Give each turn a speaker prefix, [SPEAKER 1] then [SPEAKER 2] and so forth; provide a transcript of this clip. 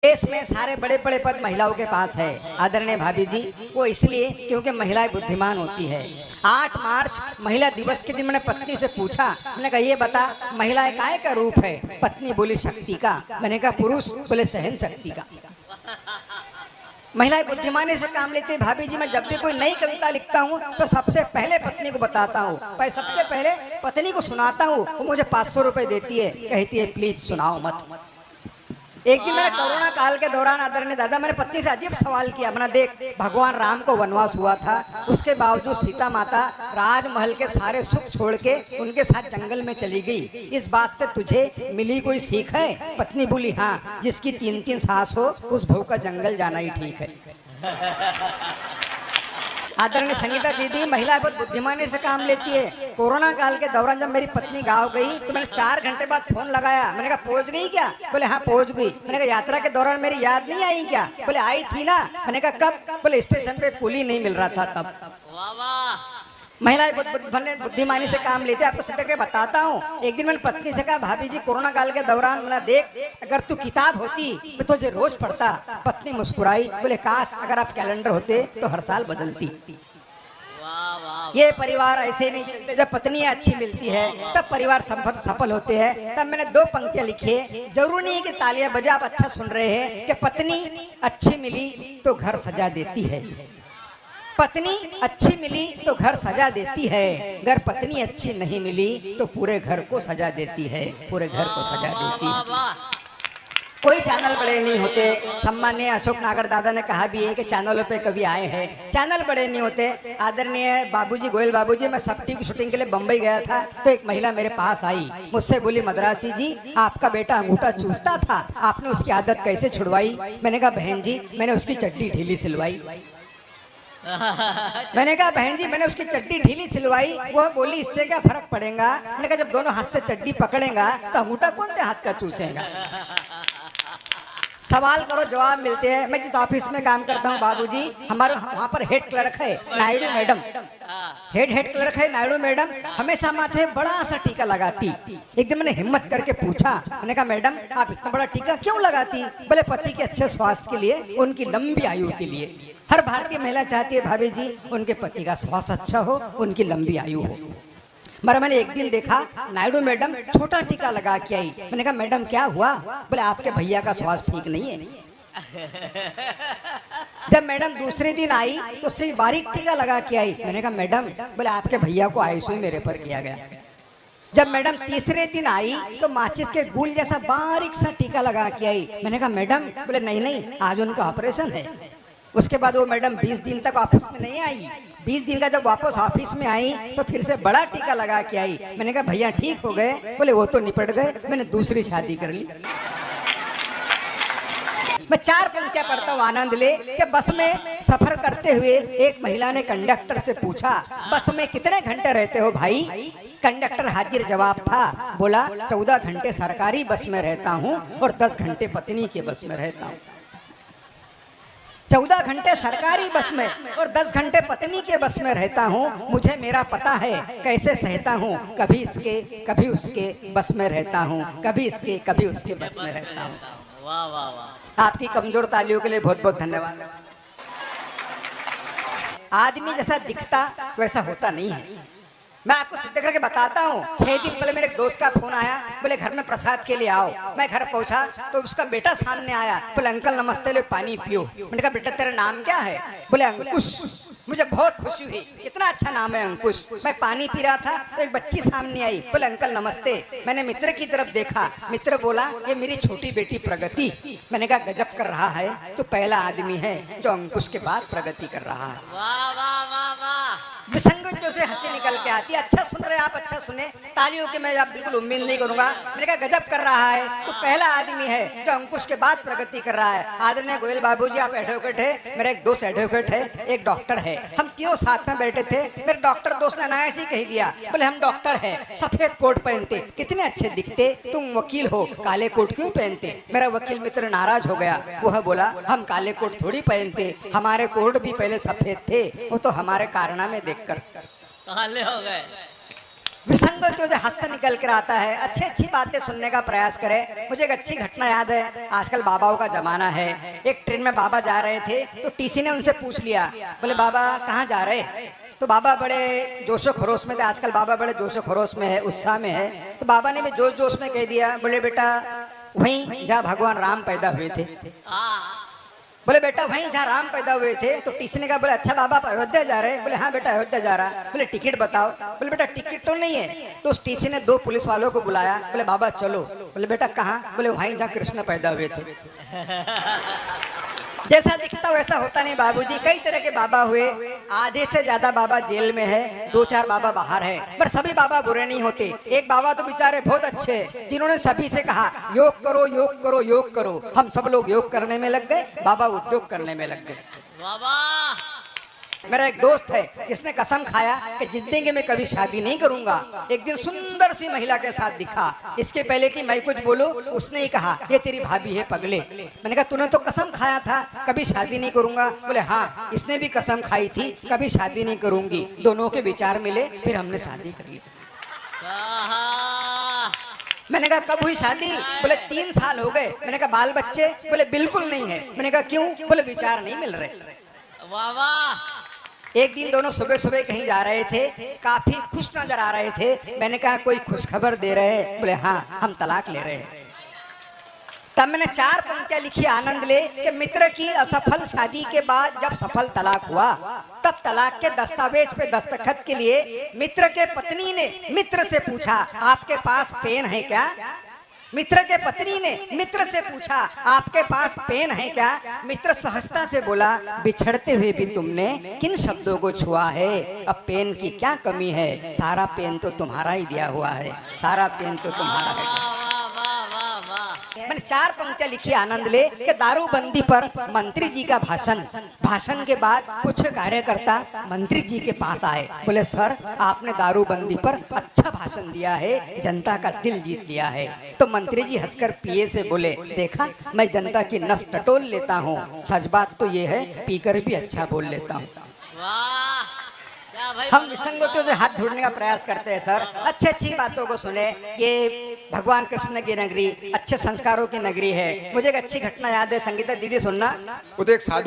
[SPEAKER 1] देश में सारे बड़े बड़े पद महिलाओं के पास है आदरणीय भाभी जी। वो इसलिए क्योंकि महिलाएं बुद्धिमान होती है। 8 मार्च महिला दिवस के दिन मैंने पत्नी से पूछा, मैंने कहा ये बता महिला काय का रूप है? पत्नी बोली शक्ति का। मैंने कहा पुरुष? बोले सहन शक्ति का। महिलाएं बुद्धिमानी से काम लेती है। भाभी जी मैं जब भी कोई नई कविता लिखता हूँ तो सबसे पहले पत्नी को बताता हूँ, सबसे पहले पत्नी को सुनाता हूँ। वो मुझे 500 रुपए देती है, कहती है प्लीज सुनाओ मत। एक दिन मैंने कोरोना काल के दौरान आदरणीय दादा मैंने पत्नी से अजीब सवाल किया, मैंने देख भगवान राम को वनवास हुआ था, उसके बावजूद सीता माता राजमहल के सारे सुख छोड़ के उनके साथ जंगल में चली गई। इस बात से तुझे मिली कोई सीख है? पत्नी बोली हाँ, जिसकी 3-3 सास हो उस बहू का जंगल जाना ही ठीक है। आदरणीय संगीता दीदी महिला बहुत बुद्धिमानी से काम लेती है। कोरोना काल के दौरान जब मेरी पत्नी गाँव गई तो मैंने 4 घंटे बाद फोन लगाया, मैंने कहा पहुंच गई क्या? बोले हाँ पहुंच गई। मैंने कहा यात्रा के दौरान मेरी याद नहीं आई क्या? बोले आई थी ना। मैंने कहा कब? बोले स्टेशन पे पुल ही नहीं मिल रहा था तब। महिलाएं बुद्धिमानी से काम लेते हैं। आपको सत्य के बताता हूँ, एक दिन मैंने पत्नी से कहा भाभी जी कोरोना काल के दौरान मैंने देख अगर तू किताब होती मैं तुझे रोज पढ़ता। पत्नी मुस्कुराई, बोले काश अगर आप कैलेंडर होते तो हर साल बदलती। ये परिवार ऐसे नहीं चलते। जब पत्नी अच्छी मिलती है तब परिवार सफल होते हैं। तब मैंने 2 पंक्तियां लिखी है, जरूरी नहीं है कि तालियां बजा, आप अच्छा सुन रहे हैं कि पत्नी अच्छी मिली तो घर सजा देती है। पत्नी अच्छी मिली तो घर सजा देती है, अगर पत्नी अच्छी नहीं मिली तो पूरे घर को सजा देती है, पूरे घर को सजा देती है। कोई चैनल बड़े नहीं होते। सम्माननीय अशोक नागर दादा ने कहा भी है कि चैनलों पे कभी आए हैं, चैनल बड़े नहीं होते। आदरणीय बाबूजी गोयल बाबूजी मैं सब टीवी शूटिंग के लिए बम्बई गया था तो एक महिला मेरे पास आई, मुझसे बोली मद्रासी जी आपका बेटा अंगूठा चूसता था, आपने उसकी आदत कैसे छुड़वाई? मैंने कहा बहन जी मैंने उसकी चड्डी ढीली सिलवाई। मैंने कहा बहन जी मैंने उसकी चड्डी ढीली सिलवाई। वो बोली इससे क्या फर्क पड़ेगा? मैंने कहा जब दोनों हाथ से चड्डी पकड़ेगा तो अंगूठा कौन से हाथ का चूसेगा? सवाल करो जवाब मिलते हैं। मैं जिस ऑफिस में काम करता हूँ बाबूजी हमारे वहाँ पर हेड क्लर्क है नायडू मैडम, हेड क्लर्क है नायडू मैडम, हमेशा माथे बड़ा सा टीका लगाती। एक दिन मैंने हिम्मत करके पूछा, मैंने कहा मैडम आप इतना बड़ा टीका क्यों लगाती? बोले पति के अच्छे स्वास्थ्य के लिए, उनकी लंबी आयु के लिए। हर भारतीय महिला चाहती है भाभी जी उनके पति का स्वास्थ्य अच्छा हो, उनकी लंबी आयु हो। मगर मैंने एक दिन देखा नायडू मैडम छोटा टीका लगा के आई। मैंने कहा मैडम क्या हुआ? बोले आपके भैया का स्वास्थ्य ठीक नहीं है। जब मैडम दूसरे दिन आई तो उससे बारीक टीका लगा के आई। मैंने कहा मैडम, बोले आपके भैया को आईसीयू में रेफर किया गया। जब मैडम तीसरे दिन आई तो माचिस के गुल जैसा बारीक सा टीका लगा के आई। मैंने कहा मैडम, बोले नहीं आज उनका ऑपरेशन है। उसके बाद वो मैडम 20 दिन तक ऑफिस में नहीं आई। 20 दिन का जब वापस ऑफिस में आई तो फिर से बड़ा टीका लगा के आई। मैंने कहा भैया ठीक हो गए? बोले वो तो निपट गए, मैंने दूसरी शादी कर ली। मैं 4 पंक्तियां पढ़ता हूँ आनंद ले कि बस में सफर करते हुए एक महिला ने कंडक्टर से पूछा बस में कितने घंटे रहते हो भाई? कंडक्टर हाजिर जवाब था, बोला 14 घंटे सरकारी बस में रहता हूँ और 10 घंटे पत्नी के बस में रहता हूँ। 14 घंटे सरकारी बस में और 10 घंटे पत्नी के बस में रहता हूँ। मुझे मेरा पता है कैसे सहता हूँ, कभी इसके कभी उसके बस में रहता हूँ, कभी इसके कभी उसके बस में रहता हूँ। वाह वाह वाह। आपकी कमजोर तालियों के लिए बहुत बहुत धन्यवाद। आदमी जैसा दिखता वैसा होता नहीं है। मैं आपको सिद्ध करके बताता हूँ। 6 दिन पहले मेरे एक दोस्त का फोन आया, बोले घर में प्रसाद के लिए आओ। मैं घर पहुंचा तो उसका बेटा सामने आया, बोले अंकल नमस्ते, ले पानी पियो। मैंने कहा बेटा तेरा नाम क्या है? बोले अंकुश। मुझे बहुत खुशी हुई, इतना अच्छा नाम है अंकुश। मैं पानी पी रहा था तो एक बच्ची सामने आई, बोले अंकल नमस्ते। मैंने मित्र की तरफ देखा, मित्र बोला ये मेरी छोटी बेटी प्रगति। मैंने कहा गजब कर रहा है, तो पहला आदमी है जो अंकुश के बाद प्रगति कर रहा है। वाह वाह वाह वाह। विसंगतियों से हंसी निकल के आती है। अच्छा सुन रहे आप, अच्छा सुने, तालियों की मैं आप बिल्कुल उम्मीद नहीं करूंगा। मैंने कहा गजब कर रहा है, तो पहला आदमी है जो अंकुश के बाद प्रगति कर रहा है। आदरणीय गोयल बाबूजी आप एडवोकेट है, मेरा एक दोस्त एडवोकेट है, एक डॉक्टर है। हम तीनों साथ में बैठे थे। मेरे डॉक्टर दोस्त ने अनायास ही कह दिया, बोले हम डॉक्टर है, सफेद कोट पहनते, कितने अच्छे दिखते, तुम वकील हो, काले कोट क्यों पहनते? मेरा वकील मित्र नाराज हो गया। वह बोला हम काले कोट थोड़ी पहनते, हमारे कोट भी पहले सफेद थे, वो तो हमारे कारनामे देखकर काले हो गए। विसंगतियों से हास्य निकल कर आता है, अच्छी अच्छी बातें सुनने का प्रयास करें। मुझे एक अच्छी घटना याद है, आजकल बाबाओं का जमाना है। एक ट्रेन में बाबा जा रहे थे तो टीसी ने उनसे पूछ लिया, बोले बाबा कहाँ जा रहे? तो बाबा बड़े जोशो खरोश में थे, आजकल बाबा बड़े जोशो खरोश में है, उत्साह में है। तो बाबा ने भी जोश जोश में कह दिया, बोले बेटा वहीं जहाँ भगवान राम पैदा हुए थे। बोले बेटा वहीं जहाँ राम पैदा हुए थे। तो टीसी ने कहा, बोले अच्छा बाबा अयोध्या जा रहे हैं? बोले हाँ बेटा अयोध्या जा रहा। बोले टिकट बताओ। बोले बेटा टिकट तो नहीं है। तो उस टीसी ने 2 पुलिस वालों को बुलाया, बोले बाबा चलो। बोले बेटा कहाँ? बोले वहीं जहाँ कृष्ण पैदा हुए थे। जैसा दिखता वैसा होता नहीं बाबूजी, कई तरह के बाबा हुए, आधे से ज्यादा बाबा जेल में है, 2-4 बाबा बाहर है, पर सभी बाबा बुरे नहीं होते। एक बाबा तो बेचारे बहुत अच्छे, जिन्होंने सभी से कहा योग करो योग करो योग करो। हम सब लोग योग करने में लग गए, बाबा उद्योग करने में लग गए। मेरा एक दोस्त है जिसने कसम खाया कि जिंदगी में कभी शादी नहीं करूंगा। एक दिन सुंदर सी महिला के साथ दिखा, इसके पहले कि मैं कुछ बोलूं उसने ही कहा ये तेरी भाभी है पगले। मैंने कहा तूने तो कसम खाया था कभी शादी नहीं करूंगा। बोले हाँ, इसने भी कसम खाई थी कभी शादी नहीं करूंगी। दोनों के विचार मिले, फिर हमने शादी कर ली। मैंने कहा कब हुई शादी? बोले 3 साल हो गए। मैंने कहा बाल बच्चे? बोले बिल्कुल नहीं है। मैंने कहा क्यों? बोले विचार नहीं मिल रहे। वाह वाह। एक दिन दोनों सुबह सुबह कहीं जा रहे थे, काफी खुश नजर आ रहे थे। मैंने कहा कोई खुशखबर दे रहे हैं? बोले हाँ, हम तलाक ले रहे हैं। तब मैंने 4 पंक्तियां लिखी आनंद ले कि मित्र की असफल शादी के बाद जब सफल तलाक हुआ, तब तलाक के दस्तावेज पे दस्तखत के लिए मित्र के पत्नी ने मित्र से पूछा आपके पास पेन है क्या? मित्र के पत्नी ने मित्र से पूछा आपके पास पेन है क्या? मित्र सहजता से बोला बिछड़ते हुए भी तुमने किन शब्दों को छुआ है? अब पेन की क्या कमी है? सारा पेन तो तुम्हारा ही दिया हुआ है, सारा पेन तो तुम्हारा है। मैंने 4 पंक्तियां लिखी आनंद ले कि दारूबंदी पर मंत्री जी का भाषण। भाषण के बाद कुछ कार्यकर्ता मंत्री जी के पास आए, बोले सर आपने दारूबंदी पर अच्छा भाषण दिया है, जनता का दिल जीत लिया है। तो मंत्री जी हंसकर पीए से बोले देखा मैं जनता की नस टटोल लेता हूँ, सच बात तो ये है पीकर भी अच्छा बोल लेता हूँ। हम विसंगतियों से हाथ जोड़ने का प्रयास करते हैं सर, अच्छी अच्छी बातों को सुने। ये भगवान कृष्ण की नगरी, अच्छे संस्कारों की नगरी है। मुझे एक अच्छी घटना याद है, संगीता दीदी सुनना।
[SPEAKER 2] वो तो एक साधु